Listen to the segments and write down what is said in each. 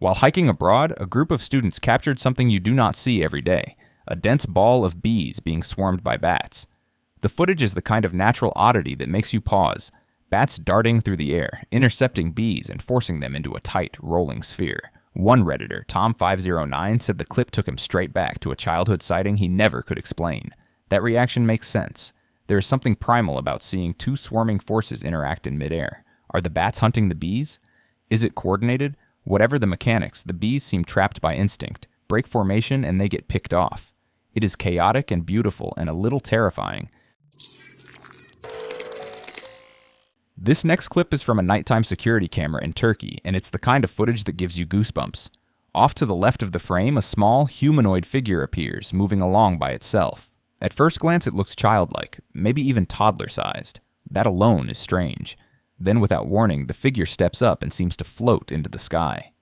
While hiking abroad, a group of students captured something you do not see every day, a dense ball of bees being swarmed by bats. The footage is the kind of natural oddity that makes you pause, bats darting through the air, intercepting bees and forcing them into a tight, rolling sphere. One Redditor, Tom509, said the clip took him straight back to a childhood sighting he never could explain. That reaction makes sense. There is something primal about seeing two swarming forces interact in midair. Are the bats hunting the bees? Is it coordinated? Whatever the mechanics, the bees seem trapped by instinct, break formation, and they get picked off. It is chaotic and beautiful and a little terrifying. This next clip is from a nighttime security camera in Turkey, and it's the kind of footage that gives you goosebumps. Off to the left of the frame, a small, humanoid figure appears, moving along by itself. At first glance, it looks childlike, maybe even toddler-sized. That alone is strange. Then, without warning, the figure steps up and seems to float into the sky.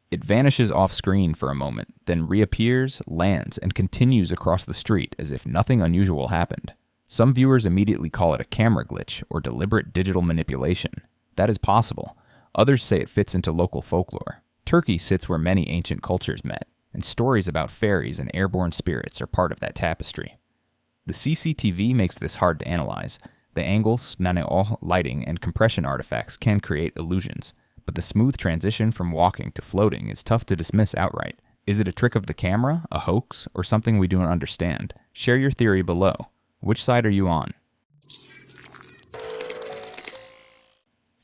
It vanishes off-screen for a moment, then reappears, lands, and continues across the street as if nothing unusual happened. Some viewers immediately call it a camera glitch or deliberate digital manipulation. That is possible. Others say it fits into local folklore. Turkey sits where many ancient cultures met, and stories about fairies and airborne spirits are part of that tapestry. The CCTV makes this hard to analyze. The angles, lighting, and compression artifacts can create illusions, but the smooth transition from walking to floating is tough to dismiss outright. Is it a trick of the camera, a hoax, or something we don't understand? Share your theory below. Which side are you on?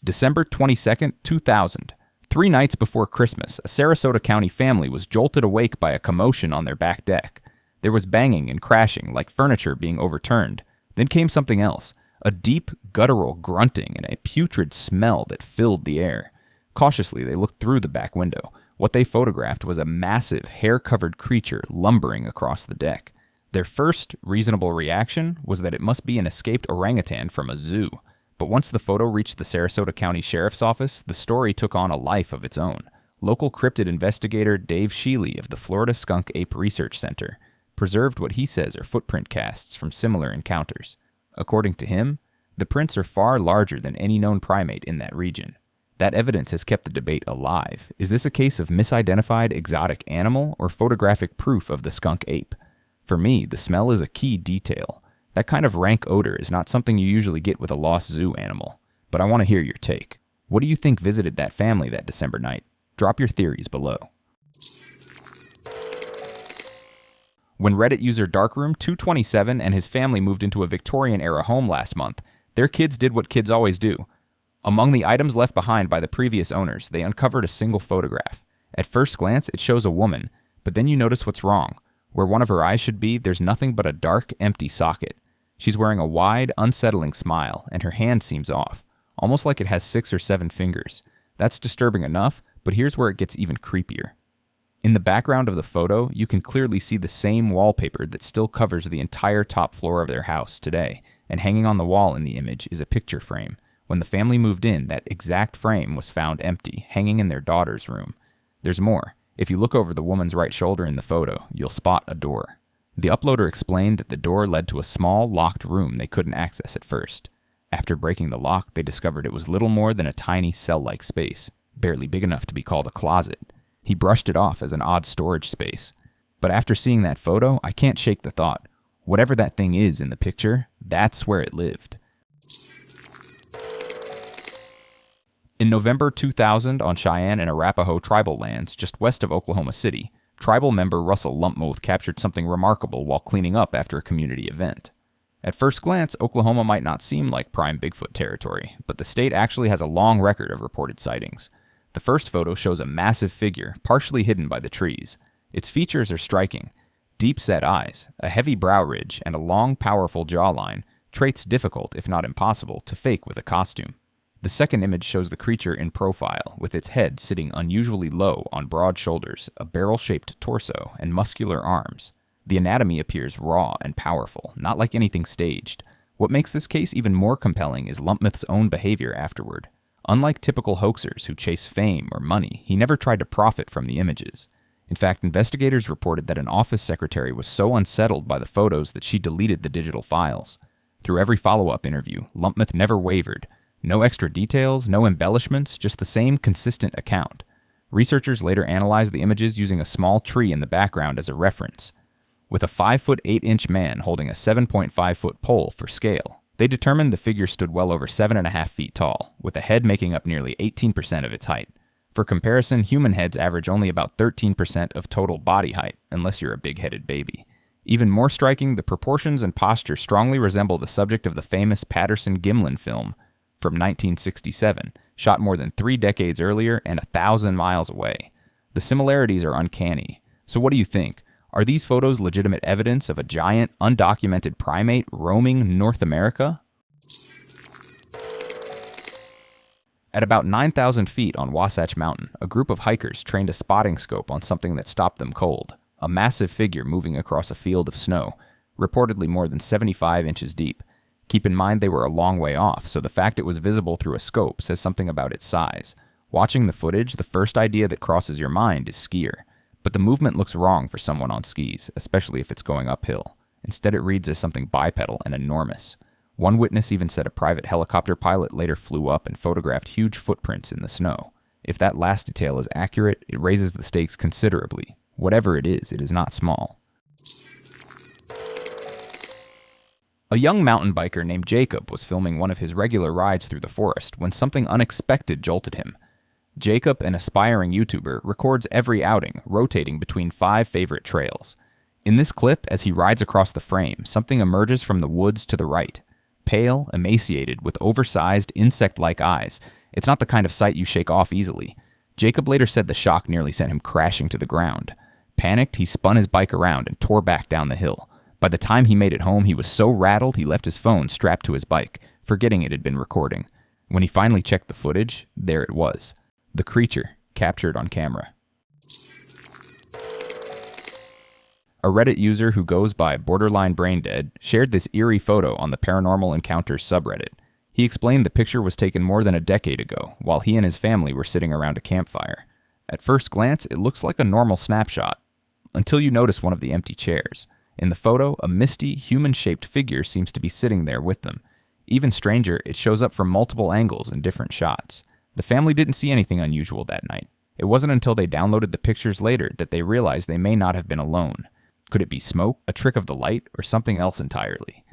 December 22nd, 2000. 3 nights before Christmas, a Sarasota County family was jolted awake by a commotion on their back deck. There was banging and crashing, like furniture being overturned. Then came something else, a deep, guttural grunting and a putrid smell that filled the air. Cautiously, they looked through the back window. What they photographed was a massive, hair-covered creature lumbering across the deck. Their first reasonable reaction was that it must be an escaped orangutan from a zoo. But once the photo reached the Sarasota County Sheriff's Office, the story took on a life of its own. Local cryptid investigator Dave Sheely of the Florida Skunk Ape Research Center preserved what he says are footprint casts from similar encounters. According to him, the prints are far larger than any known primate in that region. That evidence has kept the debate alive. Is this a case of misidentified exotic animal or photographic proof of the skunk ape? For me, the smell is a key detail. That kind of rank odor is not something you usually get with a lost zoo animal. But I want to hear your take. What do you think visited that family that December night? Drop your theories below. When Reddit user Darkroom227 and his family moved into a Victorian-era home last month, their kids did what kids always do. Among the items left behind by the previous owners, they uncovered a single photograph. At first glance, it shows a woman, but then you notice what's wrong. Where one of her eyes should be, there's nothing but a dark, empty socket. She's wearing a wide, unsettling smile, and her hand seems off, almost like it has 6 or 7 fingers. That's disturbing enough, but here's where it gets even creepier. In the background of the photo, you can clearly see the same wallpaper that still covers the entire top floor of their house today, and hanging on the wall in the image is a picture frame. When the family moved in, that exact frame was found empty, hanging in their daughter's room. There's more. If you look over the woman's right shoulder in the photo, you'll spot a door. The uploader explained that the door led to a small, locked room they couldn't access at first. After breaking the lock, they discovered it was little more than a tiny cell-like space, barely big enough to be called a closet. He brushed it off as an odd storage space. But after seeing that photo, I can't shake the thought. Whatever that thing is in the picture, that's where it lived. In November 2000, on Cheyenne and Arapaho tribal lands just west of Oklahoma City, tribal member Russell Lumpmuth captured something remarkable while cleaning up after a community event. At first glance, Oklahoma might not seem like prime Bigfoot territory, but the state actually has a long record of reported sightings. The first photo shows a massive figure, partially hidden by the trees. Its features are striking. Deep-set eyes, a heavy brow ridge, and a long, powerful jawline, traits difficult, if not impossible, to fake with a costume. The second image shows the creature in profile, with its head sitting unusually low on broad shoulders, a barrel-shaped torso, and muscular arms. The anatomy appears raw and powerful, not like anything staged. What makes this case even more compelling is Lumpmuth's own behavior afterward. Unlike typical hoaxers who chase fame or money, he never tried to profit from the images. In fact, investigators reported that an office secretary was so unsettled by the photos that she deleted the digital files. Through every follow-up interview, Lumpmuth never wavered. No extra details, no embellishments, just the same consistent account. Researchers later analyzed the images using a small tree in the background as a reference. With a 5-foot 8-inch man holding a 7.5-foot pole for scale, they determined the figure stood well over 7.5 feet tall, with a head making up nearly 18% of its height. For comparison, human heads average only about 13% of total body height, unless you're a big-headed baby. Even more striking, the proportions and posture strongly resemble the subject of the famous Patterson-Gimlin film from 1967, shot more than 3 decades earlier and 1,000 miles away. The similarities are uncanny. So what do you think? Are these photos legitimate evidence of a giant, undocumented primate roaming North America? At about 9,000 feet on Wasatch Mountain, a group of hikers trained a spotting scope on something that stopped them cold, a massive figure moving across a field of snow, reportedly more than 75 inches deep. Keep in mind they were a long way off, so the fact it was visible through a scope says something about its size. Watching the footage, the first idea that crosses your mind is skier. But the movement looks wrong for someone on skis, especially if it's going uphill. Instead, it reads as something bipedal and enormous. One witness even said a private helicopter pilot later flew up and photographed huge footprints in the snow. If that last detail is accurate, it raises the stakes considerably. Whatever it is not small. A young mountain biker named Jacob was filming one of his regular rides through the forest when something unexpected jolted him. Jacob, an aspiring YouTuber, records every outing, rotating between 5 favorite trails. In this clip, as he rides across the frame, something emerges from the woods to the right. Pale, emaciated, with oversized, insect-like eyes. It's not the kind of sight you shake off easily. Jacob later said the shock nearly sent him crashing to the ground. Panicked, he spun his bike around and tore back down the hill. By the time he made it home, he was so rattled he left his phone strapped to his bike, forgetting it had been recording. When he finally checked the footage, there it was. The creature, captured on camera. A Reddit user who goes by Borderline Braindead shared this eerie photo on the Paranormal Encounters subreddit. He explained the picture was taken more than a decade ago, while he and his family were sitting around a campfire. At first glance, it looks like a normal snapshot, until you notice one of the empty chairs. In the photo, a misty, human-shaped figure seems to be sitting there with them. Even stranger, it shows up from multiple angles in different shots. The family didn't see anything unusual that night. It wasn't until they downloaded the pictures later that they realized they may not have been alone. Could it be smoke, a trick of the light, or something else entirely?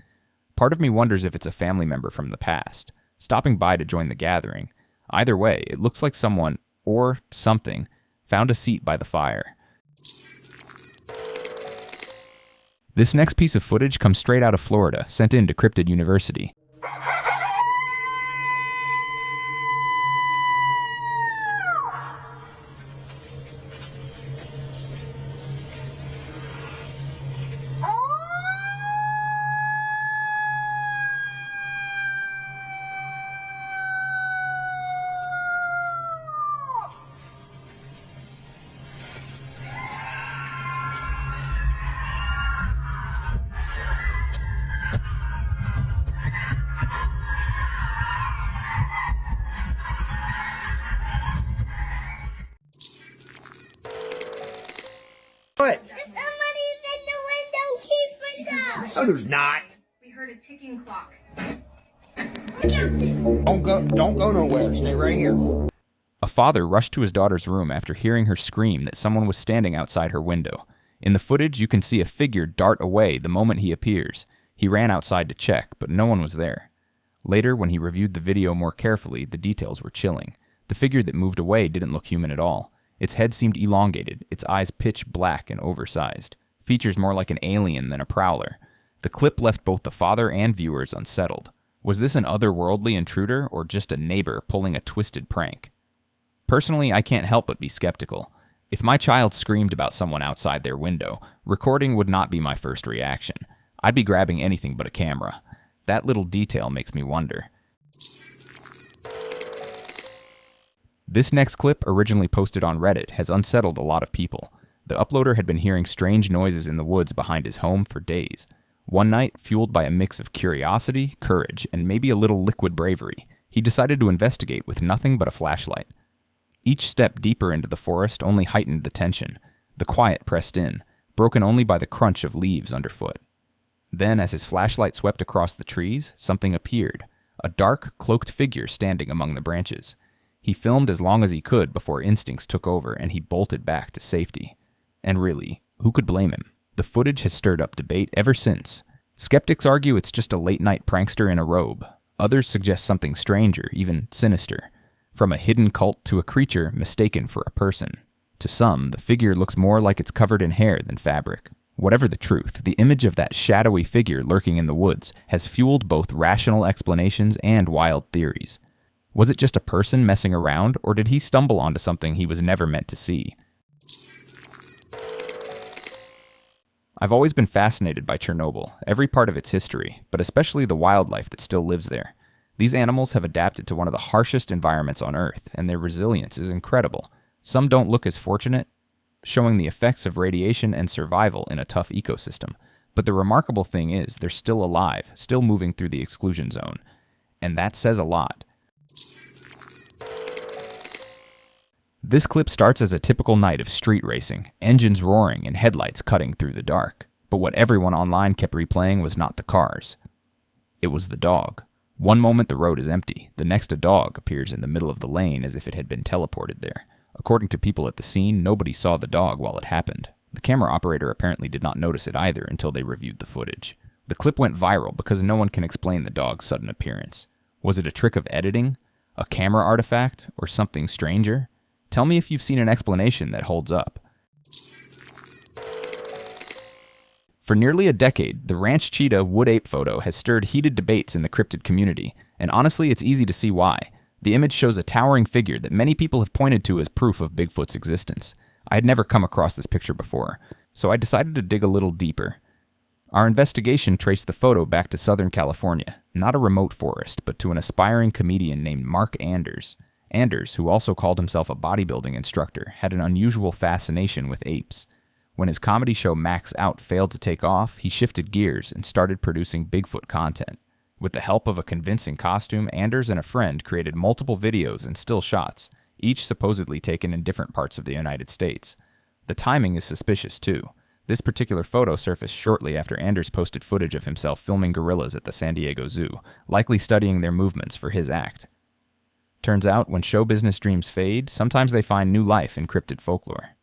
Part of me wonders if it's a family member from the past, stopping by to join the gathering. Either way, it looks like someone, or something, found a seat by the fire. This next piece of footage comes straight out of Florida, sent in to Cryptid University. What? Somebody's in the window. Keep it out. No, there's not. We heard a ticking clock. Don't go nowhere. Stay right here. A father rushed to his daughter's room after hearing her scream that someone was standing outside her window. In the footage, you can see a figure dart away the moment he appears. He ran outside to check, but no one was there. Later, when he reviewed the video more carefully, the details were chilling. The figure that moved away didn't look human at all. Its head seemed elongated, its eyes pitch black and oversized. Features more like an alien than a prowler. The clip left both the father and viewers unsettled. Was this an otherworldly intruder or just a neighbor pulling a twisted prank? Personally, I can't help but be skeptical. If my child screamed about someone outside their window, recording would not be my first reaction. I'd be grabbing anything but a camera. That little detail makes me wonder. This next clip, originally posted on Reddit, has unsettled a lot of people. The uploader had been hearing strange noises in the woods behind his home for days. One night, fueled by a mix of curiosity, courage, and maybe a little liquid bravery, he decided to investigate with nothing but a flashlight. Each step deeper into the forest only heightened the tension. The quiet pressed in, broken only by the crunch of leaves underfoot. Then, as his flashlight swept across the trees, something appeared, a dark, cloaked figure standing among the branches. He filmed as long as he could before instincts took over and he bolted back to safety. And really, who could blame him? The footage has stirred up debate ever since. Skeptics argue it's just a late-night prankster in a robe. Others suggest something stranger, even sinister. From a hidden cult to a creature mistaken for a person. To some, the figure looks more like it's covered in hair than fabric. Whatever the truth, the image of that shadowy figure lurking in the woods has fueled both rational explanations and wild theories. Was it just a person messing around, or did he stumble onto something he was never meant to see? I've always been fascinated by Chernobyl, every part of its history, but especially the wildlife that still lives there. These animals have adapted to one of the harshest environments on Earth, and their resilience is incredible. Some don't look as fortunate, showing the effects of radiation and survival in a tough ecosystem. But the remarkable thing is, they're still alive, still moving through the exclusion zone. And that says a lot. This clip starts as a typical night of street racing, engines roaring and headlights cutting through the dark. But what everyone online kept replaying was not the cars. It was the dog. One moment the road is empty, the next a dog appears in the middle of the lane as if it had been teleported there. According to people at the scene, nobody saw the dog while it happened. The camera operator apparently did not notice it either until they reviewed the footage. The clip went viral because no one can explain the dog's sudden appearance. Was it a trick of editing? A camera artifact? Or something stranger? Tell me if you've seen an explanation that holds up. For nearly a decade, the ranch cheetah wood ape photo has stirred heated debates in the cryptid community, and honestly it's easy to see why. The image shows a towering figure that many people have pointed to as proof of Bigfoot's existence. I had never come across this picture before, so I decided to dig a little deeper. Our investigation traced the photo back to Southern California, not a remote forest, but to an aspiring comedian named Mark Anders. Anders, who also called himself a bodybuilding instructor, had an unusual fascination with apes. When his comedy show Max Out failed to take off, he shifted gears and started producing Bigfoot content. With the help of a convincing costume, Anders and a friend created multiple videos and still shots, each supposedly taken in different parts of the United States. The timing is suspicious too. This particular photo surfaced shortly after Anders posted footage of himself filming gorillas at the San Diego Zoo, likely studying their movements for his act. Turns out, when show business dreams fade, sometimes they find new life in cryptid folklore.